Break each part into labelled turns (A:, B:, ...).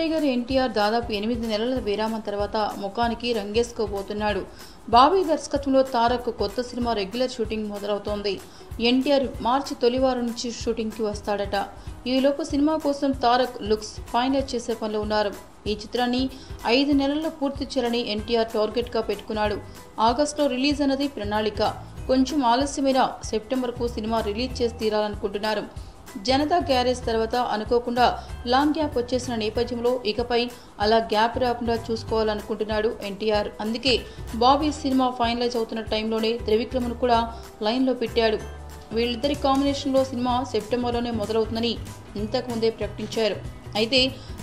A: Tiger NTR దాదాపు 8 నెలల విరామం తర్వాత ముఖానికి రంగేసుకోబోతున్నాడు. బాబీ దర్శకత్వంలో తారక్ కొత్త సినిమా రెగ్యులర్ షూటింగ్ మొదలవుతోంది. ఎన్టీఆర్ మార్చి తొలివారం నుంచి షూటింగ్కి వస్తాడట. ఈలోపు సినిమా కోసం తారక్ లుక్స్ ఫైనల్ చేసే పనిలో ఉన్నారు. ఈ చిత్రాన్ని 5 నెలల్లో పూర్తి చేయాలని ఎన్టీఆర్ టార్గెట్గా పెట్టుకున్నాడు. ఆగస్టులో రిలీజ్ అన్నది ప్రణాళిక. కొంచెం ఆలస్యమైన సెప్టెంబర్కు సినిమా రిలీజ్ చేసి తీరాలనుకుంటున్నారు. జనతా గ్యారేజ్ తర్వాత అనుకోకుండా లాంగ్ గ్యాప్ వచ్చేసిన నేపథ్యంలో ఇకపై అలా గ్యాప్ రాకుండా చూసుకోవాలనుకుంటున్నాడు ఎన్టీఆర్. అందుకే బాబీ సినిమా ఫైనలైజ్ అవుతున్న టైంలోనే త్రివిక్రమ్ను కూడా లైన్లో పెట్టాడు. వీళ్ళిద్దరి కాంబినేషన్లో సినిమా సెప్టెంబర్లోనే మొదలవుతుందని ఇంతకుముందే ప్రకటించారు. అయితే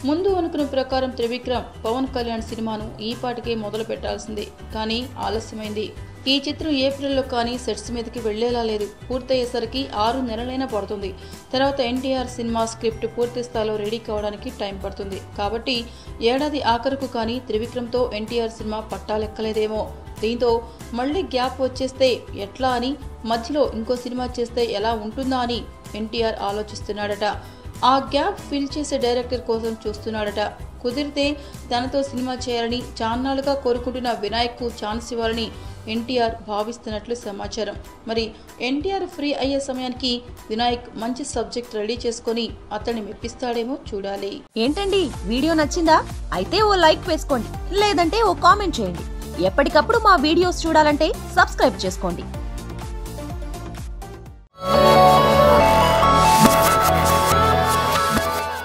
A: ముందు అనుకున్న ప్రకారం త్రివిక్రమ్ పవన్ కళ్యాణ్ సినిమాను ఈ పాటికే మొదలు పెట్టాల్సిందే, కానీ ఆలస్యమైంది. ఈ చిత్రం ఏప్రిల్లో కానీ సెట్స్ మీదకి వెళ్లేలా లేదు. పూర్తయ్యేసరికి 6 నెలలైనా పడుతుంది. తర్వాత ఎన్టీఆర్ సినిమా స్క్రిప్ట్ పూర్తి స్థాయిలో రెడీ కావడానికి టైం పడుతుంది. కాబట్టి ఏడాది ఆఖరుకు కానీ త్రివిక్రమ్తో ఎన్టీఆర్ సినిమా పట్టాలెక్కలేదేమో. దీంతో మళ్లీ గ్యాప్ వచ్చేస్తే ఎట్లా అని, మధ్యలో ఇంకో సినిమా చేస్తే ఎలా ఉంటుందా అని ఎన్టీఆర్ ఆలోచిస్తున్నాడట. ఆ గ్యాప్ ఫిల్ చేసే డైరెక్టర్ కోసం చూస్తున్నాడట. కుదిరితే తనతో సినిమా చేయాలని చాన్నాళ్లుగా కోరుకుంటున్న వినాయక్కు ఛాన్స్ ఇవ్వాలని ఎన్టీఆర్ భావిస్తున్నట్లు సమాచారం. మరి ఎన్టీఆర్ ఫ్రీ అయ్యే సమయానికి వినాయక్ మంచి సబ్జెక్ట్ రెడీ చేసుకుని అతన్ని మెప్పిస్తాడేమో చూడాలి.
B: ఏంటండి, వీడియో నచ్చిందా? అయితే ఓ లైక్ వేసుకోండి, లేదంటే ఓ కామెంట్ చేయండి. ఎప్పటికప్పుడు మా వీడియోస్ చూడాలంటే సబ్స్క్రైబ్ చేసుకోండి.